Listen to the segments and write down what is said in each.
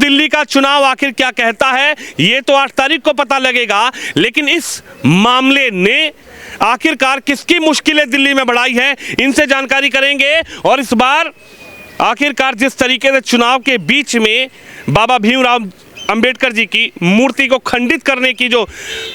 दिल्ली का चुनाव आखिर क्या कहता है ये तो 8 तारीख को पता लगेगा, लेकिन इस मामले ने आखिरकार किसकी मुश्किलें दिल्ली में बढ़ाई है, इनसे जानकारी करेंगे। और इस बार आखिरकार जिस तरीके से चुनाव के बीच में बाबा भीमराव अंबेडकर जी की मूर्ति को खंडित करने की जो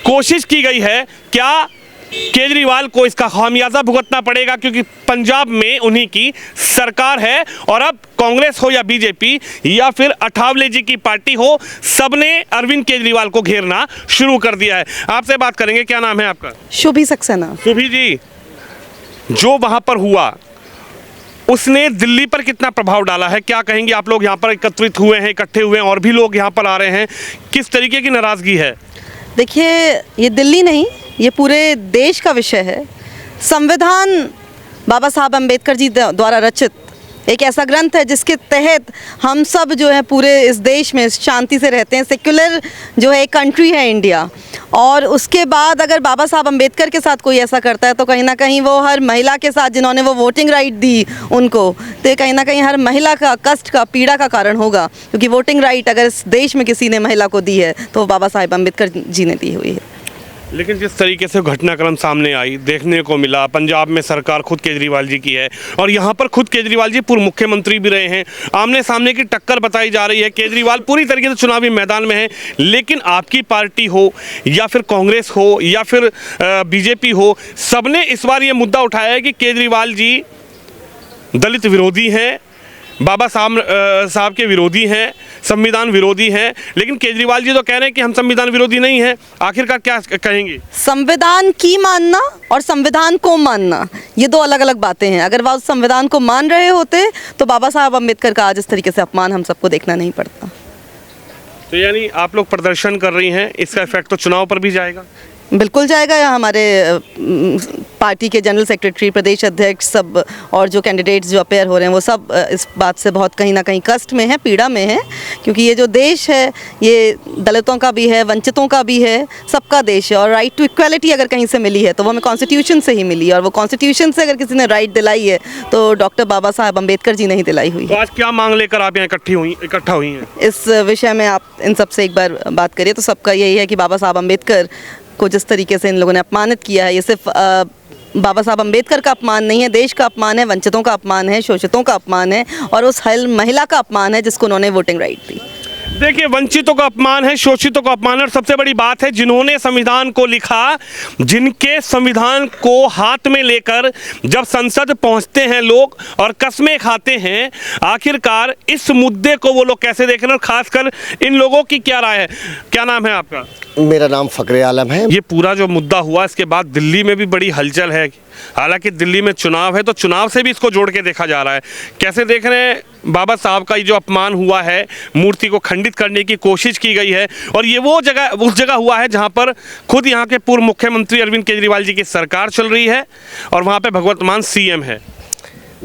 कोशिश की गई है, क्या केजरीवाल को इसका खामियाजा भुगतना पड़ेगा, क्योंकि पंजाब में उन्हीं की सरकार है। और अब कांग्रेस हो या बीजेपी या फिर अठावले जी की पार्टी हो, सबने अरविंद केजरीवाल को घेरना शुरू कर दिया है। आपसे बात करेंगे, क्या नाम है आपका? शुभी सक्सेना। शुभी जी, जो वहां पर हुआ उसने दिल्ली पर कितना प्रभाव डाला है, क्या कहेंगे? आप लोग यहाँ पर एकत्रित हुए हैं, इकट्ठे हुए हैं, और भी लोग यहाँ पर आ रहे हैं, किस तरीके की नाराजगी है? देखिए, ये दिल्ली नहीं, ये पूरे देश का विषय है। संविधान बाबा साहब अम्बेडकर जी द्वारा रचित एक ऐसा ग्रंथ है जिसके तहत हम सब जो है पूरे इस देश में शांति से रहते हैं। सेक्युलर जो है एक कंट्री है इंडिया, और उसके बाद अगर बाबा साहब अम्बेडकर के साथ कोई ऐसा करता है तो कहीं ना कहीं वो हर महिला के साथ, जिन्होंने वो वोटिंग राइट दी उनको, तो कहीं ना कहीं हर महिला का कष्ट का, पीड़ा का कारण होगा। क्योंकि वोटिंग राइट अगर इस देश में किसी ने महिला को दी है तो वो बाबा साहब अम्बेडकर जी ने दी हुई है। लेकिन जिस तरीके से घटनाक्रम सामने आई, देखने को मिला, पंजाब में सरकार खुद केजरीवाल जी की है और यहाँ पर खुद केजरीवाल जी पूर्व मुख्यमंत्री भी रहे हैं, आमने सामने की टक्कर बताई जा रही है। केजरीवाल पूरी तरीके से चुनावी मैदान में है, लेकिन आपकी पार्टी हो या फिर कांग्रेस हो या फिर बीजेपी हो, सबने इस बार ये मुद्दा उठाया है कि केजरीवाल जी दलित विरोधी हैं, बाबा साहब के विरोधी हैं, संविधान विरोधी हैं। लेकिन केजरीवाल जी तो कह रहे हैं कि हम संविधान विरोधी नहीं हैं। आखिरकार क्या कहेंगे? संविधान की मानना और संविधान को मानना, ये दो अलग अलग बातें हैं। अगर वो संविधान को मान रहे होते तो बाबा साहब अम्बेडकर का आज इस तरीके से अपमान हम सबको देखना नहीं पड़ता। तो यानी आप लोग प्रदर्शन कर रही हैं, इसका इफेक्ट तो चुनाव पर भी जाएगा? बिल्कुल जाएगा। या हमारे पार्टी के जनरल सेक्रेटरी, प्रदेश अध्यक्ष सब और जो कैंडिडेट्स जो अपेयर हो रहे हैं वो सब इस बात से बहुत कहीं ना कहीं कष्ट में है, पीड़ा में है। क्योंकि ये जो देश है ये दलितों का भी है, वंचितों का भी है, सबका देश है। और राइट टू इक्वालिटी अगर कहीं से मिली है तो वो हमें कॉन्स्टिट्यूशन से ही मिली, और वो कॉन्स्टिट्यूशन से अगर किसी ने राइट दिलाई है तो डॉक्टर बाबा साहब अम्बेडकर जी ने ही दिलाई हुई है। तो आज क्या मांग लेकर आप यहाँ इकट्ठा हुई हैं? इस विषय में आप इन सबसे एक बार बात करिए तो सबका यही है कि बाबा साहब अम्बेडकर को जिस तरीके से इन लोगों ने अपमानित किया है, ये सिर्फ बाबा साहब अम्बेडकर का अपमान नहीं है, देश का अपमान है, वंचितों का अपमान है, शोषितों का अपमान है, और उस महिला का अपमान है जिसको उन्होंने वोटिंग राइट दी। देखिए, वंचितों का अपमान है, शोषितों का अपमान है, और सबसे बड़ी बात है जिन्होंने संविधान को लिखा, जिनके संविधान को हाथ में लेकर जब संसद पहुंचते हैं लोग और कस्में खाते हैं, आखिरकार इस मुद्दे को वो लोग कैसे देख रहे हैं, और खासकर इन लोगों की क्या राय है? क्या नाम है आपका? मेरा नाम फ़खरे आलम है। ये पूरा जो मुद्दा हुआ इसके बाद दिल्ली में भी बड़ी हलचल है। हालांकि दिल्ली में चुनाव है तो चुनाव से भी इसको जोड़ के देखा जा रहा है। कैसे देख रहे हैं बाबा साहब का ये जो अपमान हुआ है, मूर्ति को खंडित करने की कोशिश की गई है, और ये वो जगह, उस जगह हुआ है जहां पर खुद यहाँ के पूर्व मुख्यमंत्री अरविंद केजरीवाल जी की सरकार चल रही है और वहाँ पे भगवंत मान सीएम है।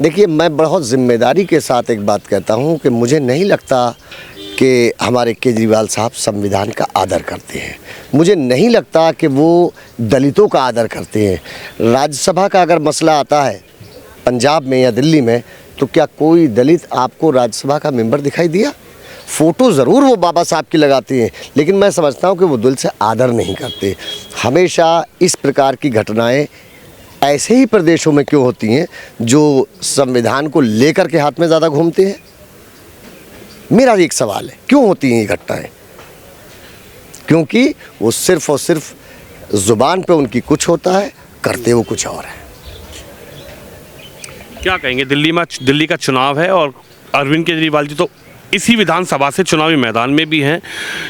देखिए, मैं बहुत जिम्मेदारी के साथ एक बात कहता हूँ कि मुझे नहीं लगता कि हमारे केजरीवाल साहब संविधान का आदर करते हैं। मुझे नहीं लगता कि वो दलितों का आदर करते हैं। राज्यसभा का अगर मसला आता है पंजाब में या दिल्ली में, तो क्या कोई दलित आपको राज्यसभा का मेंबर दिखाई दिया? फ़ोटो ज़रूर वो बाबा साहब की लगाती हैं, लेकिन मैं समझता हूँ कि वो दिल से आदर नहीं करते। हमेशा इस प्रकार की घटनाएँ ऐसे ही प्रदेशों में क्यों होती हैं जो संविधान को लेकर के हाथ में ज़्यादा घूमते हैं? मेरा एक सवाल है, क्यों होती हैं ये घटनाएं? क्योंकि वो सिर्फ और सिर्फ ज़ुबान पे उनकी कुछ होता है, करते वो कुछ और है। क्या कहेंगे? दिल्ली का चुनाव है और अरविंद केजरीवाल जी तो इसी विधानसभा से चुनावी मैदान में भी हैं,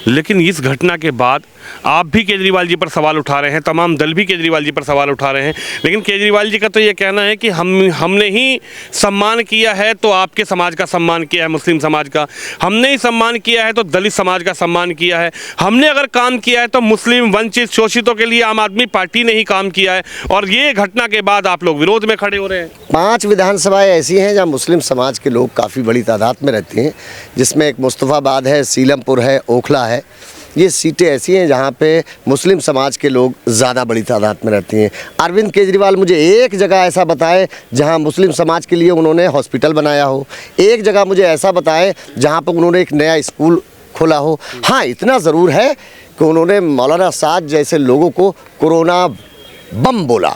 लेकिन इस घटना के बाद आप भी केजरीवाल जी पर सवाल उठा रहे हैं, तमाम दल भी केजरीवाल जी पर सवाल उठा रहे हैं। लेकिन केजरीवाल जी का तो ये कहना है कि हमने ही सम्मान किया है तो आपके समाज का सम्मान किया है, मुस्लिम समाज का। हमने ही सम्मान किया है तो दलित समाज का सम्मान किया है। हमने अगर काम किया है तो मुस्लिम, वंचित, शोषितों के लिए आम आदमी पार्टी ने ही काम किया है, और ये घटना के बाद आप लोग विरोध में खड़े हो रहे हैं। 5 विधानसभाएं ऐसी हैं जहाँ मुस्लिम समाज के लोग काफ़ी बड़ी तादाद में रहते हैं, जिसमें एक मुस्तफ़ाबाद है, सीलमपुर है, ओखला है। ये सीटें ऐसी हैं जहाँ पे मुस्लिम समाज के लोग ज़्यादा बड़ी तादाद में रहती हैं। अरविंद केजरीवाल मुझे एक जगह ऐसा बताए जहाँ मुस्लिम समाज के लिए उन्होंने हॉस्पिटल बनाया हो, एक जगह मुझे ऐसा बताए जहाँ पर उन्होंने एक नया स्कूल खोला हो। हाँ, इतना ज़रूर है कि उन्होंने मौलाना साद जैसे लोगों को कोरोना बम बोला।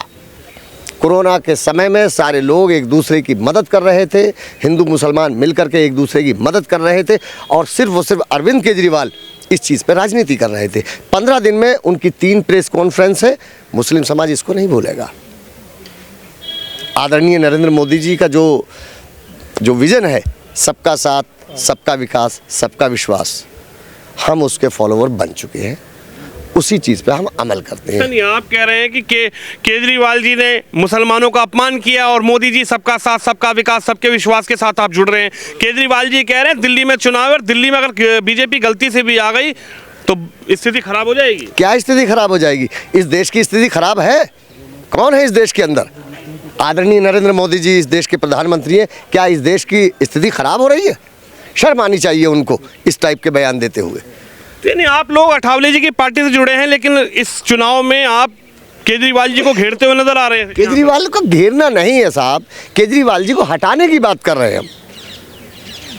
कोरोना के समय में सारे लोग एक दूसरे की मदद कर रहे थे, हिंदू मुसलमान मिलकर के एक दूसरे की मदद कर रहे थे, और सिर्फ और सिर्फ अरविंद केजरीवाल इस चीज़ पर राजनीति कर रहे थे। 15 दिन में उनकी 3 प्रेस कॉन्फ्रेंस है। मुस्लिम समाज इसको नहीं भूलेगा। आदरणीय नरेंद्र मोदी जी का जो विज़न है, सबका साथ, सबका विकास, सबका विश्वास, हम उसके फॉलोवर बन चुके हैं। उसी चीज़ पे हम अमल करते हैं। नहीं, आप कह रहे हैं कि केजरीवाल जी ने मुसलमानों का अपमान किया और मोदी जी सबका साथ, सबका विकास, सबके विश्वास के साथ आप जुड़ रहे हैं। केजरीवाल जी कह रहे हैं दिल्ली में चुनाव है और दिल्ली में अगर बीजेपी गलती से भी आ गई तो स्थिति खराब हो जाएगी। क्या स्थिति खराब हो जाएगी? इस देश की स्थिति खराब है? कौन है इस देश के अंदर? आदरणीय नरेंद्र मोदी जी इस देश के प्रधानमंत्री हैं। क्या इस देश की स्थिति खराब हो रही है? शर्म आनी चाहिए उनको इस टाइप के बयान देते हुए। नहीं, आप लोग अठावले जी की पार्टी से जुड़े हैं, लेकिन इस चुनाव में आप केजरीवाल जी को घेरते हुए नजर आ रहे हैं। केजरीवाल को घेरना नहीं है साहब, केजरीवाल जी को हटाने की बात कर रहे हैं हम।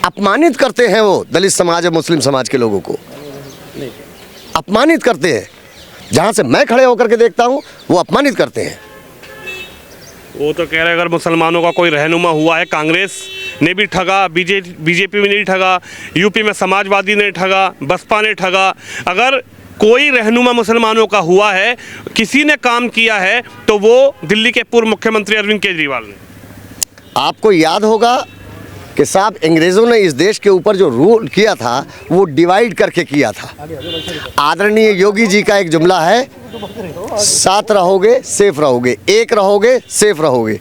अपमानित करते हैं वो दलित समाज और मुस्लिम समाज के लोगों को, अपमानित करते हैं। जहाँ से मैं खड़े होकर के देखता हूँ वो अपमानित करते हैं। वो तो कह रहे हैं अगर मुसलमानों का कोई रहनुमा हुआ है, कांग्रेस ने भी ठगा, बीजेपी में नहीं ठगा, यूपी में समाजवादी ने ठगा, बसपा ने ठगा। अगर कोई रहनुमा मुसलमानों का हुआ है, किसी ने काम किया है, तो वो दिल्ली के पूर्व मुख्यमंत्री अरविंद केजरीवाल ने। आपको याद होगा कि साहब अंग्रेज़ों ने इस देश के ऊपर जो रूल किया था वो डिवाइड करके किया था। आदरणीय योगी जी का एक जुमला है, साथ रहोगे सेफ रहोगे, एक रहोगे सेफ रहोगे।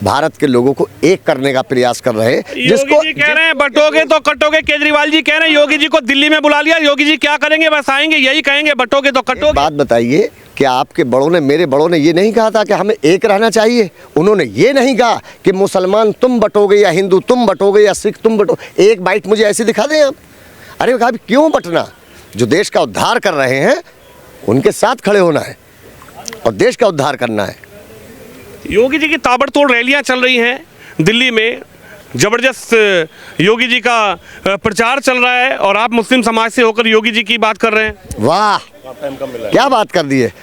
भारत के लोगों को एक करने का प्रयास कर रहे हैं। योगी जी कह रहे हैं बटोगे तो कटोगे, केजरीवाल जी कह रहे हैं योगी जी को दिल्ली में बुला लिया, योगी जी क्या करेंगे? बस आएंगे, यही कहेंगे बटोगे तो कटोगे। बात बताइए कि आपके बड़ों ने, मेरे बड़ों ने ये नहीं कहा था कि हमें एक रहना चाहिए? उन्होंने ये नहीं कहा कि मुसलमान तुम बटोगे या हिंदू तुम बटोगे या सिख तुम बटोगे। एक बाइट मुझे ऐसे दिखा दें आप। अरे कहा क्यों बटना? जो देश का उद्धार कर रहे हैं उनके साथ खड़े होना है और देश का उद्धार करना है। योगी जी की ताबड़तोड़ रैलियां चल रही हैं दिल्ली में, जबरदस्त योगी जी का प्रचार चल रहा है, और आप मुस्लिम समाज से होकर योगी जी की बात कर रहे हैं। वाह, क्या बात कर दी है।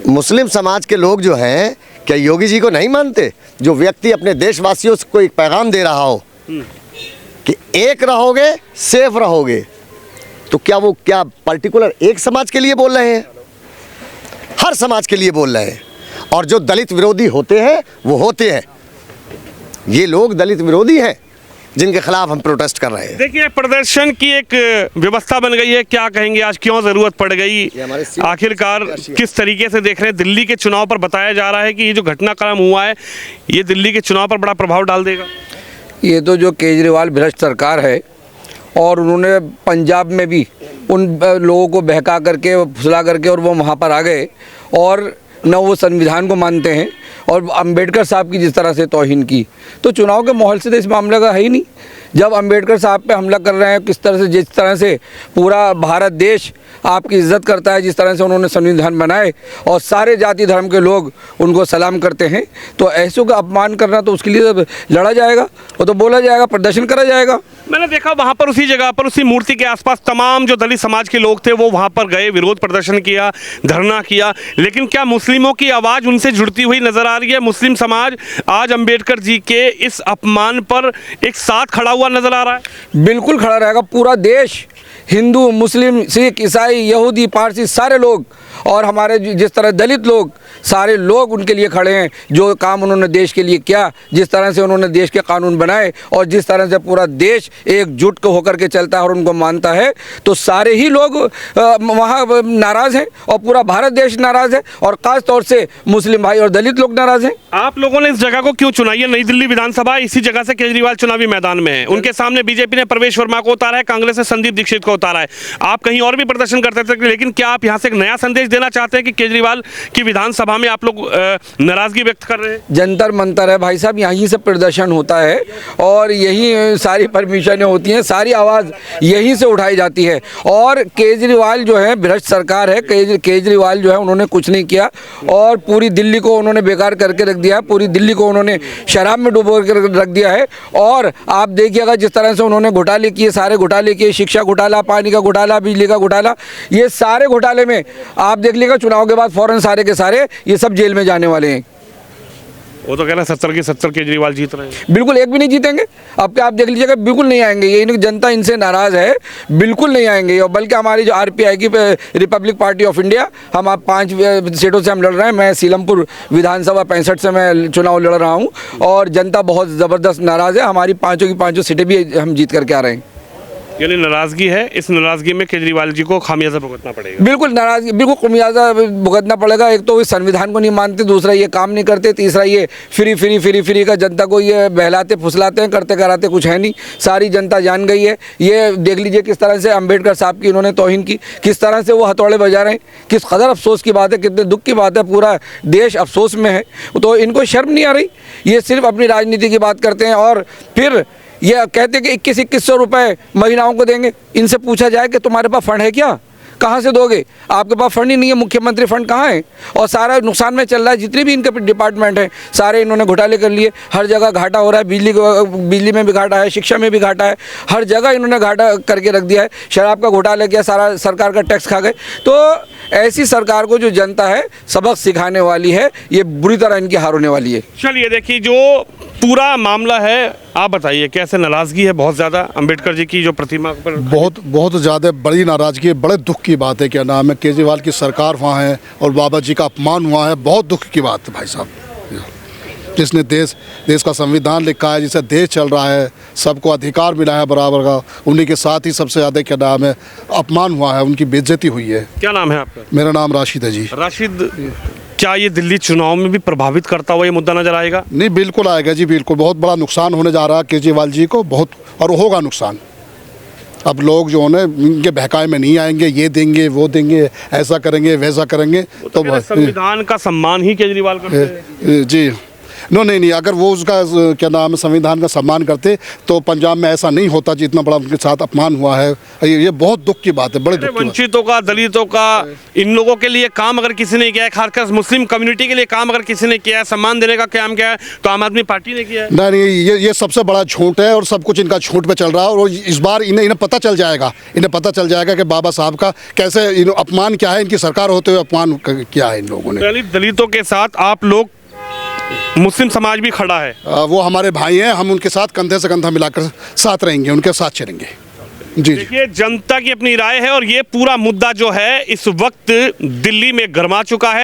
मुस्लिम समाज के लोग जो हैं, क्या योगी जी को नहीं मानते? जो व्यक्ति अपने देशवासियों को एक पैगाम दे रहा हो कि एक रहोगे सेफ रहोगे, तो क्या पर्टिकुलर एक समाज के लिए बोल रहे हैं? हर समाज के लिए बोल रहे हैं। और जो दलित विरोधी होते हैं वो होते हैं, ये लोग दलित विरोधी हैं जिनके खिलाफ हम प्रोटेस्ट कर रहे हैं। देखिए, प्रदर्शन की एक व्यवस्था बन गई है, क्या कहेंगे आज क्यों जरूरत पड़ गई? आखिरकार किस तरीके से देख रहे हैं? दिल्ली के चुनाव पर बताया जा रहा है कि ये जो घटनाक्रम हुआ है ये दिल्ली के चुनाव पर बड़ा प्रभाव डाल देगा। ये तो जो केजरीवाल भ्रष्ट सरकार है, और उन्होंने पंजाब में भी उन लोगों को बहका करके, फुसला करके, और वो वहाँ पर आ गए, और न वो संविधान को मानते हैं, और अंबेडकर साहब की जिस तरह से तौहीन की, तो चुनाव के माहौल से तो इस मामले का है ही नहीं। जब अंबेडकर साहब पे हमला कर रहे हैं, किस तरह से, जिस तरह से पूरा भारत देश आपकी इज्जत करता है, जिस तरह से उन्होंने संविधान बनाए और सारे जाति धर्म के लोग उनको सलाम करते हैं, तो ऐसों का अपमान करना, तो उसके लिए लड़ा जाएगा, वो तो बोला जाएगा, प्रदर्शन करा जाएगा। मैंने देखा वहाँ पर उसी जगह पर, उसी मूर्ति के आसपास तमाम जो दलित समाज के लोग थे वो वहाँ पर गए, विरोध प्रदर्शन किया, धरना किया, लेकिन क्या मुस्लिमों की आवाज़ उनसे जुड़ती हुई नजर आ रही है? मुस्लिम समाज आज अंबेडकर जी के इस अपमान पर एक साथ खड़ा हुआ नजर आ रहा है? बिल्कुल खड़ा रहेगा। पूरा देश, हिंदू, मुस्लिम, सिख, ईसाई, यहूदी, पारसी, सारे लोग, और हमारे जिस तरह दलित लोग, सारे लोग उनके लिए खड़े हैं। जो काम उन्होंने देश के लिए किया, जिस तरह से उन्होंने देश के कानून बनाए, और जिस तरह से पूरा देश एकजुट को होकर के चलता है और उनको मानता है, तो सारे ही लोग वहाँ नाराज़ हैं, और पूरा भारत देश नाराज़ है, और ख़ास तौर से मुस्लिम भाई और दलित लोग नाराज़ हैं। आप लोगों ने इस जगह को क्यों चुना? ये नई दिल्ली विधानसभा, इसी जगह से केजरीवाल चुनावी मैदान में है। उनके सामने बीजेपी ने प्रवेश वर्मा को उतारा है, कांग्रेस ने संदीप दीक्षित को उतारा है। आप कहीं और भी प्रदर्शन करते थे, लेकिन क्या आप यहाँ से एक नया संदेश देना चाहते हैं कि केजरीवाल की विधानसभा सभा में आप लोग नाराजगी व्यक्त कर रहे हैं? जंतर मंतर है भाई साहब, यहीं से प्रदर्शन होता है और यही सारी परमिशनें होती हैं, सारी आवाज़ यहीं से उठाई जाती है। और केजरीवाल जो है भ्रष्ट सरकार है, केजरीवाल जो है उन्होंने कुछ नहीं किया और पूरी दिल्ली को उन्होंने बेकार करके रख दिया है, पूरी दिल्ली को उन्होंने शराब में डुबो कर रख दिया है। और आप देखिएगा जिस तरह से उन्होंने घोटाले किए, सारे घोटाले किए, शिक्षा घोटाला, पानी का घोटाला, बिजली का घोटाला, ये सारे घोटाले में आप देख लीजिएगा चुनाव के बाद फौरन सारे के सारे ये सब जेल में जाने वाले हैं। वो तो कह रहे हैं 70 के 70 केजरीवाल जीत रहे हैं। बिल्कुल एक भी नहीं जीतेंगे। अब क्या आप देख लीजिएगा, बिल्कुल नहीं आएंगे, ये जनता इनसे नाराज़ है, बिल्कुल नहीं आएंगे। और बल्कि हमारी जो आरपीआई की रिपब्लिक पार्टी ऑफ इंडिया, हम आप 5 सीटों से हम लड़ रहे हैं। मैं सीलमपुर विधानसभा 65 से मैं चुनाव लड़ रहा हूँ और जनता बहुत ज़बरदस्त नाराज़ है। हमारी 5 की 5 सीटें भी हम जीत करके आ रहे हैं। यानी नाराजगी है, इस नाराजगी में केजरीवाल जी को खामियाजा भुगतना पड़ेगा। बिल्कुल नाराजगी, बिल्कुल खामियाजा भुगतना पड़ेगा। एक तो इस संविधान को नहीं मानते, दूसरा ये काम नहीं करते, तीसरा ये फ्री का जनता को ये बहलाते फुसलाते हैं, करते कराते कुछ है नहीं। सारी जनता जान गई है। ये देख लीजिए किस तरह से अंबेडकर साहब की इन्होंने तौहीन की, किस तरह से वो हथौड़े बजा रहे हैं, किस कदर अफसोस की बात है, कितने दुख की बात है। पूरा देश अफसोस में है, तो इनको शर्म नहीं आ रही। ये सिर्फ अपनी राजनीति की बात करते हैं और फिर ये कहते हैं कि 2100 रुपये महिलाओं को देंगे। इनसे पूछा जाए कि तुम्हारे पास फंड है क्या, कहाँ से दोगे? आपके पास फंड ही नहीं है, मुख्यमंत्री फंड कहाँ है? और सारा नुकसान में चल रहा है। जितने भी इनके डिपार्टमेंट हैं सारे इन्होंने घोटाले कर लिए, हर जगह घाटा हो रहा है। बिजली में भी घाटा है, शिक्षा में भी घाटा है, हर जगह इन्होंने घाटा करके रख दिया है। शराब का घोटाला किया, सारा सरकार का टैक्स खा गए। तो ऐसी सरकार को जो जनता है सबक सिखाने वाली है, ये बुरी तरह इनकी हार होने वाली है। चलिए देखिए, जो पूरा मामला है आप बताइए, कैसे नाराजगी है बहुत ज़्यादा अंबेडकर जी की जो प्रतिमा पर? बहुत ज़्यादा बड़ी नाराज़गी है, बड़े दुख की बात है। क्या नाम है, केजरीवाल की सरकार वहाँ है और बाबा जी का अपमान हुआ है। बहुत दुख की बात है भाई साहब। जिसने देश का संविधान लिखा है, जिसे देश चल रहा है, सबको अधिकार मिला है बराबर का, उन्हीं के साथ ही सबसे ज़्यादा क्या नाम है अपमान हुआ है, उनकी बेइज्जती हुई है। क्या नाम है आपका? मेरा नाम राशिद है जी। राशिद, क्या ये दिल्ली चुनाव में भी प्रभावित करता हुआ ये मुद्दा नजर आएगा? नहीं, बिल्कुल आएगा जी, बिल्कुल। बहुत बड़ा नुकसान होने जा रहा है केजरीवाल जी को, बहुत, और होगा नुकसान। अब लोग जो है इनके बहकाए में नहीं आएंगे, ये देंगे वो देंगे, ऐसा करेंगे वैसा करेंगे। तो संविधान का सम्मान ही केजरीवाल करते हैं जी। नहीं, अगर वो उसका क्या नाम है संविधान का सम्मान करते तो पंजाब में ऐसा नहीं होता जितना बड़ा उनके साथ अपमान हुआ है। ये बहुत दुख की बात है, बड़े दुख की बात। वंचितों का, दलितों का, इन लोगों के लिए काम अगर किसी ने किया है, खासकर मुस्लिम कम्युनिटी के लिए काम अगर किसी ने किया है, सम्मान देने का काम किया है, तो आम आदमी पार्टी ने किया है। नहीं, ये सबसे बड़ा झूठ है और सब कुछ इनका झूठ पे चल रहा है। और इस बार इन्हें पता चल जाएगा कि बाबा साहब का कैसे अपमान क्या है, इनकी सरकार होते हुए अपमान किया है इन लोगों ने। दलितों के साथ आप लोग, मुस्लिम समाज भी खड़ा है। वो हमारे भाई हैं, हम उनके साथ कंधे से कंधा मिलाकर साथ रहेंगे, उनके साथ चलेंगे जी। देखिए, जनता की अपनी राय है और ये पूरा मुद्दा जो है इस वक्त दिल्ली में गरमा चुका है।